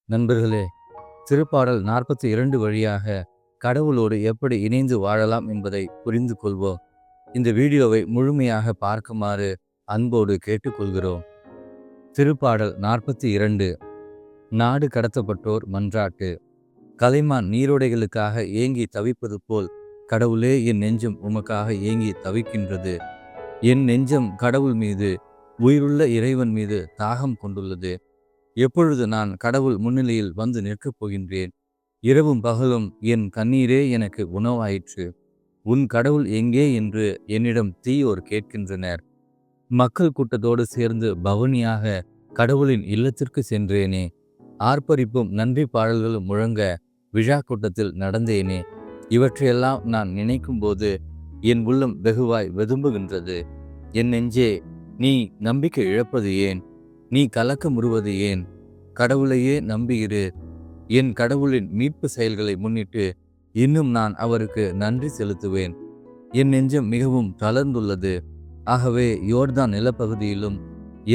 நண்பர்களே, திருப்பாடல் 42 வழியாக கடவுளோடு எப்படி இணைந்து வாழலாம் என்பதை புரிந்து கொள்வோம். இந்த வீடியோவை முழுமையாக பார்க்குமாறு அன்போடு கேட்டுக்கொள்கிறோம். திருப்பாடல் 42. நாடு கடத்தப்பட்டோர் மன்றாட்டு. கலைமான் நீரோடைகளுக்காக ஏங்கி தவிப்பது போல் கடவுளே, என் நெஞ்சம் உமக்காக ஏங்கி தவிக்கின்றது. என் நெஞ்சம் கடவுள் மீது, உயிருள்ள இறைவன் மீது தாகம் கொண்டுள்ளது. எப்பொழுது நான் கடவுள் முன்னிலையில் வந்து நிற்கப் போகின்றேன்? இரவும் பகலும் என் கண்ணீரே எனக்கு உணவாயிற்று. உன் கடவுள் எங்கே என்று என்னிடம் தீயோர் கேட்கின்றனர். மக்கள் கூட்டத்தோடு சேர்ந்து பவனியாக கடவுளின் இல்லத்திற்கு சென்றேனே. ஆர்ப்பரிப்பும் நன்றி பாடல்களும் முழங்க விழா கூட்டத்தில் நடந்தேனே. இவற்றையெல்லாம் நான் நினைக்கும் போது என் உள்ளம் வெகுவாய் வெதும்புகின்றது. என் நெஞ்சே, நீ நம்பிக்கை இழப்பது ஏன்? நீ கலக்கமுறுவது ஏன்? கடவுளையே நம்பியிரு. என் கடவுளின் மீட்பு செயல்களை முன்னிட்டு இன்னும் நான் அவருக்கு நன்றி செலுத்துவேன். என் நெஞ்சம் மிகவும் தளர்ந்துள்ளது. ஆகவே யோர்தான் நிலப்பகுதியிலும்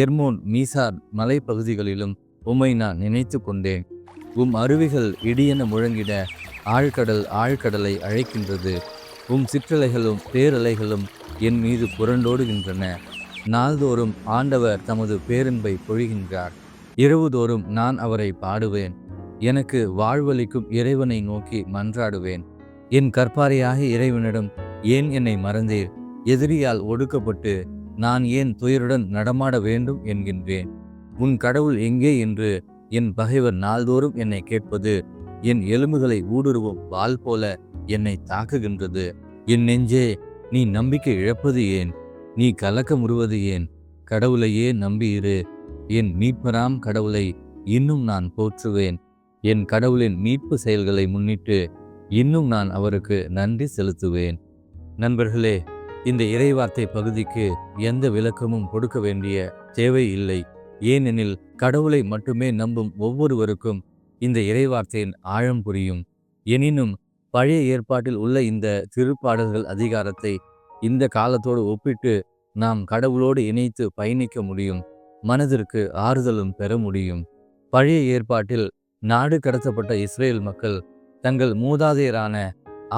எர்மோன் மீசார் மலைப்பகுதிகளிலும் உம்மை நான் நினைத்து கொண்டேன். உம் அருவிகள் இடியென முழங்கிட ஆழ்கடலை அழைக்கின்றது. உம் சிற்றலைகளும் பேரலைகளும் என் மீது புரண்டோடுகின்றன. நாள்தோறும் ஆண்டவர் தமது பேரன்பை பொழிகின்றார். இரவுதோறும் நான் அவரை பாடுவேன். எனக்கு வாழ்வளிக்கும் இறைவனை நோக்கி மன்றாடுவேன். என் கற்பாரையாக இறைவனிடம், ஏன் என்னை மறந்தீர்? எதிரியால் ஒடுக்கப்பட்டு நான் ஏன் துயருடன் நடமாட வேண்டும் என்கின்றேன். உன் கடவுள் எங்கே என்று என் பகைவர் நாள்தோறும் என்னை கேட்பது என் எலும்புகளை ஊடுருவும் வாள் போல என்னை தாக்குகின்றது. என் நெஞ்சே, நீ நம்பிக்கை இழப்பது ஏன்? நீ கலக்கமுறுவது ஏன்? கடவுளையே நம்பியிரு. என் மீட்பராம் கடவுளை இன்னும் நான் போற்றுவேன். என் கடவுளின் மீட்பு செயல்களை முன்னிட்டு இன்னும் நான் அவருக்கு நன்றி செலுத்துவேன். நண்பர்களே, இந்த இறைவார்த்தை பகுதிக்கு எந்த விளக்கமும் கொடுக்க வேண்டிய தேவை இல்லை. ஏனெனில் கடவுளை மட்டுமே நம்பும் ஒவ்வொருவருக்கும் இந்த இறைவார்த்தையின் ஆழம் புரியும். எனினும் பழைய ஏற்பாட்டில் உள்ள இந்த திருப்பாடல்கள் அதிகாரத்தை இந்த காலத்தோடு ஒப்பிட்டு நாம் கடவுளோடு இணைத்து பயணிக்க முடியும். மனதிற்கு ஆறுதலும் பெற முடியும். பழைய ஏற்பாட்டில் நாடு கடத்தப்பட்ட இஸ்ரேல் மக்கள் தங்கள் மூதாதையரான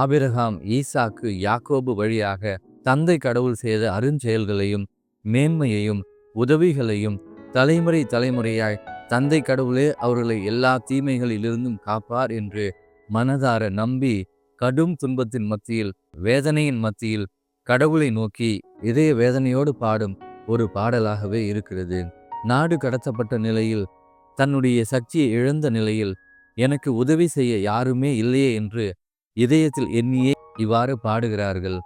ஆபிரகாம், ஈசாக்கு, யாக்கோபு வழியாக தந்தை கடவுள் செய்த அருஞ்செயல்களையும் மேன்மையையும் உதவிகளையும் தலைமுறை தலைமுறையாய் தந்தை கடவுளே அவர்களை எல்லா தீமைகளிலிருந்தும் காப்பார் என்று மனதார நம்பி கடும் துன்பத்தின் மத்தியில், வேதனையின் மத்தியில் கடவுளை நோக்கி இதய வேதனையோடு பாடும் ஒரு பாடலாகவே இருக்கிறது. நாடு கடத்தப்பட்ட நிலையில், தன்னுடைய சக்தியை இழந்த நிலையில், எனக்கு உதவி செய்ய யாருமே இல்லையே என்று இதயத்தில் எண்ணியே இவ்வாறு பாடுகிறார்கள்.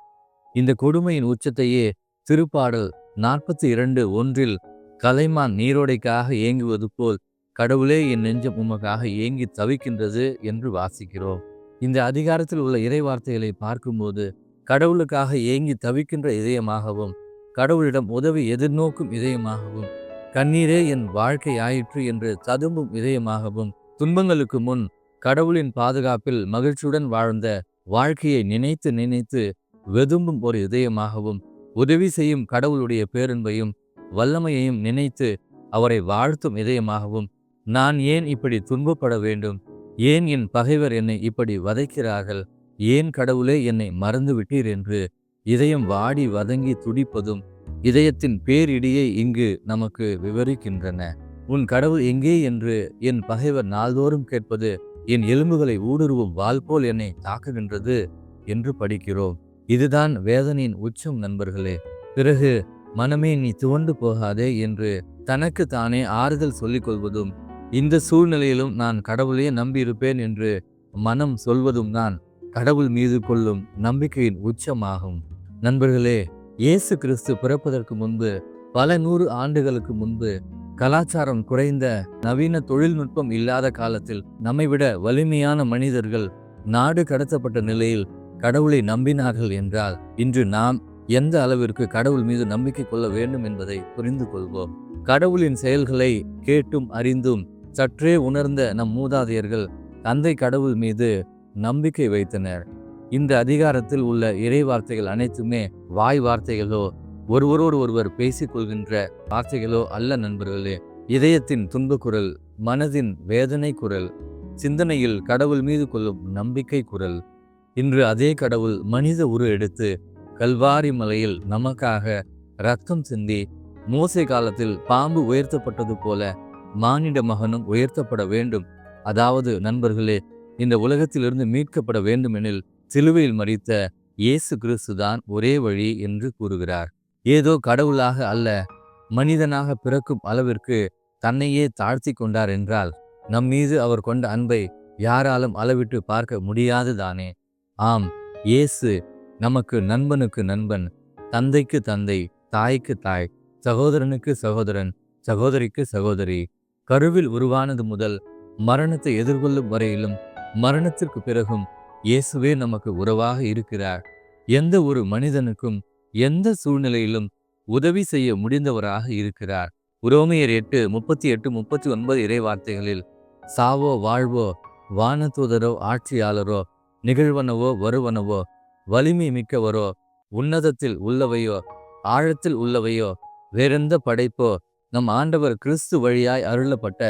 இந்த கொடுமையின் உச்சத்தையே திருப்பாடல் 42:1 கலைமான் நீரோடைக்காக ஏங்குவது போல் கடவுளே, என் நெஞ்சம் உமக்காக ஏங்கி தவிக்கின்றது என்று வாசிக்கிறோம். இந்த அதிகாரத்தில் உள்ள இறைவார்த்தைகளை பார்க்கும்போது கடவுளுக்காக ஏங்கி தவிக்கின்ற இதயமாகவும், கடவுளிடம் உதவி எதிர்நோக்கும் இதயமாகவும், கண்ணீரே என் வாழ்க்கை ஆயிற்று என்று ததும்பும் இதயமாகவும், துன்பங்களுக்கு முன் கடவுளின் பாதுகாப்பில் மகிழ்ச்சியுடன் வாழ்ந்த வாழ்க்கையை நினைத்து நினைத்து வெதும்பும் ஒரு இதயமாகவும், உதவி செய்யும் கடவுளுடைய பேரன்பையும் வல்லமையையும் நினைத்து அவரை வாழ்த்தும் இதயமாகவும், நான் ஏன் இப்படி துன்பப்பட வேண்டும்? ஏன் என் பகைவர் என்னை இப்படி வதைக்கிறார்கள்? ஏன் கடவுளே என்னை மறந்து விட்டீர் என்று இதயம் வாடி வதங்கி துடிப்பதும் இதயத்தின் பேரிடியை இங்கு நமக்கு விவரிக்கின்றன. உன் கடவுள் எங்கே என்று என் பகைவர் நாள்தோறும் கேட்பது என் எலும்புகளை ஊடுருவும் வாள் போல் என்னை தாக்குகின்றது என்று படிக்கிறோம். இதுதான் வேதனையின் உச்சம் நண்பர்களே. பிறகு மனமே, நீ துவண்டு போகாதே என்று தனக்கு தானே ஆறுதல் சொல்லிக் கொள்வதும், இந்த சூழ்நிலையிலும் நான் கடவுளையே நம்பியிருப்பேன் என்று மனம் சொல்வதும் தான் கடவுள் மீது கொள்ளும் நம்பிக்கையின் உச்சமாகும். நண்பர்களே, இயேசு கிறிஸ்து பிறப்பதற்கு முன்பு, பல 100 ஆண்டுகளுக்கு முன்பு, கலாச்சாரம் குறைந்த நவீன தொழில்நுட்பம் இல்லாத காலத்தில் நம்மை விட வலிமையான மனிதர்கள் நாடு கடத்தப்பட்ட நிலையில் கடவுளை நம்பினார்கள் என்றால், இன்று நாம் எந்த அளவிற்கு கடவுள் மீது நம்பிக்கை கொள்ள வேண்டும் என்பதை புரிந்து கொள்வோம். கடவுளின் செயல்களை கேட்டும் அறிந்தும் சற்றே உணர்ந்த நம் மூதாதையர்கள் தந்தை கடவுள் மீது நம்பிக்கை வைத்தனர். இந்த அதிகாரத்தில் உள்ள இறை வார்த்தைகள் அனைத்துமே வாய் வார்த்தைகளோ, ஒருவரோடு ஒருவர் பேசிக்கொள்கின்ற வார்த்தைகளோ அல்ல நண்பர்களே. இதயத்தின் துன்பக் குரல், மனதின் வேதனை குரல், சிந்தனையில் கடவுள் மீது கொள்ளும் நம்பிக்கை குரல். இன்று அதே கடவுள் மனித உரு எடுத்து கல்வாரி மலையில் நமக்காக இரத்தம் சிந்தி, மோசே காலத்தில் பாம்பு உயர்த்தப்பட்டது போல மானிட மகனும் உயர்த்தப்பட வேண்டும். அதாவது நண்பர்களே, இந்த உலகத்திலிருந்து மீட்கப்பட வேண்டுமெனில் சிலுவையில் மரித்த இயேசு கிறிஸ்து தான் ஒரே வழி என்று கூறுகிறார். ஏதோ கடவுளாக அல்ல, மனிதனாக பிறக்கும் அளவிற்கு தன்னையே தாழ்த்தி கொண்டார் என்றால் நம் மீது அவர் கொண்ட அன்பை யாராலும் அளவிட்டு பார்க்க முடியாது தானே. ஆம், இயேசு நமக்கு நண்பனுக்கு நண்பன், தந்தைக்கு தந்தை, தாய்க்கு தாய், சகோதரனுக்கு சகோதரன், சகோதரிக்கு சகோதரி. கருவில் உருவானது முதல் மரணத்தை எதிர்கொள்ளும் வரையிலும் மரணத்திற்கு பிறகும் இயேசுவே நமக்கு உறவாக இருக்கிறார். எந்த ஒரு மனிதனுக்கும் எந்த சூழ்நிலையிலும் உதவி செய்ய முடிந்தவராக இருக்கிறார். உரோமையர் 8:38-39 இறைவார்த்தைகளில் சாவோ வாழ்வோ, வானதூதரோ ஆட்சியாளரோ, நிகழ்வனவோ வருவனவோ, வலிமை மிக்கவரோ, உன்னதத்தில் உள்ளவையோ ஆழத்தில் உள்ளவையோ, வேறெந்த படைப்போ நம் ஆண்டவர் கிறிஸ்து வழியாய் அருளப்பட்ட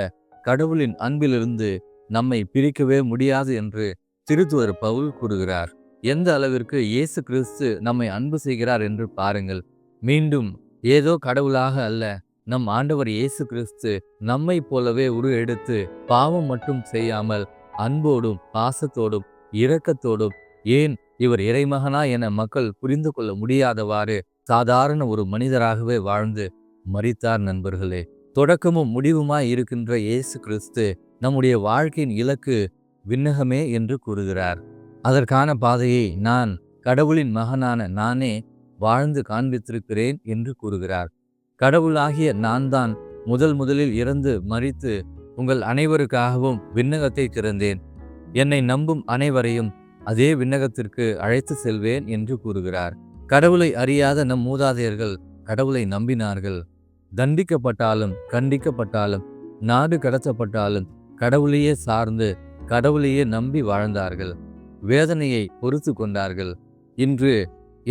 கடவுளின் அன்பிலிருந்து நம்மை பிரிக்கவே முடியாது என்று திருத்துவர் பவுல் கூறுகிறார். எந்த அளவிற்கு இயேசு கிறிஸ்து நம்மை அன்பு செய்கிறார் என்று பாருங்கள். மீண்டும் ஏதோ கடவுளாக அல்ல, நம் ஆண்டவர் இயேசு கிறிஸ்து நம்மை போலவே உரு எடுத்து பாவம் மட்டும் செய்யாமல் அன்போடும் பாசத்தோடும் இரக்கத்தோடும், ஏன் இவர் இறைமகனா என மக்கள் புரிந்து கொள்ள முடியாதவாறு சாதாரண ஒரு மனிதராகவே வாழ்ந்து மரித்தார். நண்பர்களே, தொடக்கமும் முடிவுமாய் இருக்கின்ற இயேசு கிறிஸ்து நம்முடைய வாழ்க்கையின் இலக்கு விண்ணகமே என்று கூறுகிறார். அதற்கான பாதையை நான், கடவுளின் மகனான நானே வாழ்ந்து காண்பித்திருக்கிறேன் என்று கூறுகிறார். கடவுளாகிய நான் தான் முதலில் இறந்து மரித்து உங்கள் அனைவருக்காகவும் விண்ணகத்தை திறந்தேன். என்னை நம்பும் அனைவரையும் அதே விண்ணகத்திற்கு அழைத்து செல்வேன் என்று கூறுகிறார். கடவுளை அறியாத நம் மூதாதையர்கள் கடவுளை நம்பினார்கள். தண்டிக்கப்பட்டாலும் கண்டிக்கப்பட்டாலும் நாடு கடத்தப்பட்டாலும் கடவுளையே சார்ந்து கடவுளையே நம்பி வாழ்ந்தார்கள். வேதனையை பொறுத்து கொண்டார்கள். இன்று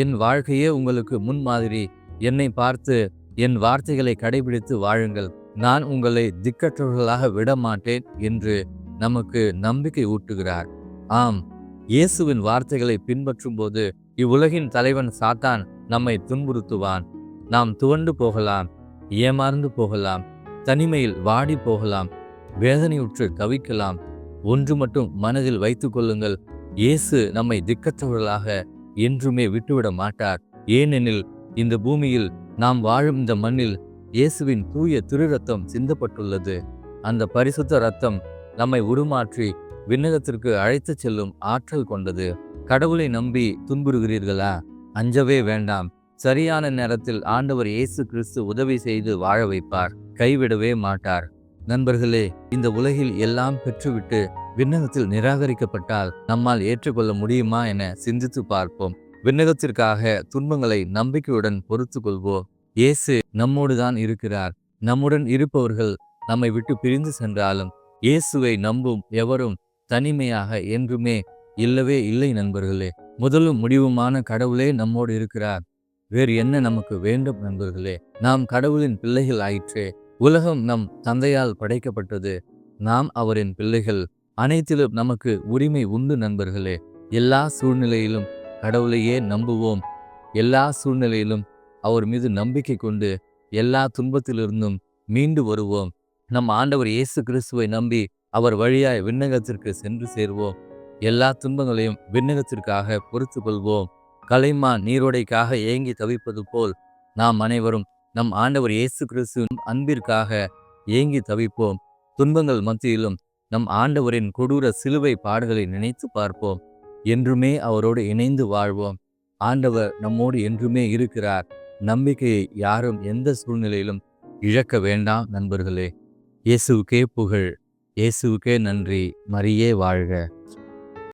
என் வாழ்க்கையே உங்களுக்கு முன்மாதிரி. என்னை பார்த்து என் வார்த்தைகளை கடைபிடித்து வாழுங்கள், நான் உங்களை திக்கற்றவர்களாக விடமாட்டேன் என்று நமக்கு நம்பிக்கை ஊட்டுகிறார். ஆம், இயேசுவின் வார்த்தைகளை பின்பற்றும் போது இவ்வுலகின் தலைவன் சாத்தான் நம்மை துன்புறுத்துவான். நாம் துவண்டு போகலாம், ஏமாந்து போகலாம், தனிமையில் வாடி போகலாம், வேதனையுற்று தவிக்கலாம். ஒன்று மட்டும் மனதில் வைத்துக் கொள்ளுங்கள், இயேசு நம்மை திக்கற்றவர்களாக என்றுமே விட்டுவிட மாட்டார். ஏனெனில் இந்த பூமியில் நாம் வாழும் இந்த மண்ணில் இயேசுவின் தூய திரு ரத்தம் சிந்தப்பட்டுள்ளது. அந்த பரிசுத்த இரத்தம் நம்மை உருமாற்றி விண்ணகத்திற்கு அழைத்துச் செல்லும் ஆற்றல் கொண்டது. கடவுளை நம்பி துன்புறுகிறீர்களா? அஞ்சவே வேண்டாம். சரியான நேரத்தில் ஆண்டவர் இயேசு கிறிஸ்து உதவி செய்து வாழ வைப்பார், கைவிடவே மாட்டார். நண்பர்களே, இந்த உலகில் எல்லாம் பெற்றுவிட்டு விண்ணகத்தில் நிராகரிக்கப்பட்டால் நம்மால் ஏற்றுக்கொள்ள முடியுமா என சிந்தித்து பார்ப்போம். விண்ணகத்திற்காக துன்பங்களை நம்பிக்கையுடன் பொறுத்து கொள்வோம். இயேசு நம்மோடு தான் இருக்கிறார். நம்முடன் இருப்பவர்கள் நம்மை விட்டு பிரிந்து சென்றாலும் இயேசுவை நம்பும் எவரும் தனிமையாக என்றுமே இல்லவே இல்லை. நண்பர்களே, முதலும் முடிவுமான கடவுளே நம்மோடு இருக்கிறார். வேறு என்ன நமக்கு வேண்டும்? நண்பர்களே, நாம் கடவுளின் பிள்ளைகள் ஆயிற்றே. உலகம் நம் தந்தையால் படைக்கப்பட்டது, நாம் அவரின் பிள்ளைகள். அனைத்திலும் நமக்கு உரிமை உண்டு. நண்பர்களே, எல்லா சூழ்நிலையிலும் கடவுளையே நம்புவோம். எல்லா சூழ்நிலையிலும் அவர் மீது நம்பிக்கை கொண்டு எல்லா துன்பத்திலிருந்தும் மீண்டு வருவோம். நம் ஆண்டவர் இயேசு கிறிஸ்துவை நம்பி அவர் வழியாய் விண்ணகத்திற்கு சென்று சேர்வோம். எல்லா துன்பங்களையும் விண்ணகத்திற்காக பொறுத்து கொள்வோம். கலைமான் நீரோடைக்காக ஏங்கி தவிப்பது போல் நாம் அனைவரும் நம் ஆண்டவர் இயேசு கிறிஸ்துவின் அன்பிற்காக ஏங்கி தவிப்போம். துன்பங்கள் மத்தியிலும் நம் ஆண்டவரின் கொடூர சிலுவை பாடுகளை நினைத்து பார்ப்போம். என்றுமே அவரோடு இணைந்து வாழ்வோம். ஆண்டவர் நம்மோடு என்றுமே இருக்கிறார். நம்பிக்கையை யாரும் எந்த சூழ்நிலையிலும் இழக்க வேண்டாம். நண்பர்களே, இயேசுவுக்கே புகழ், இயேசுவுக்கே நன்றி. மரியே வாழ்க.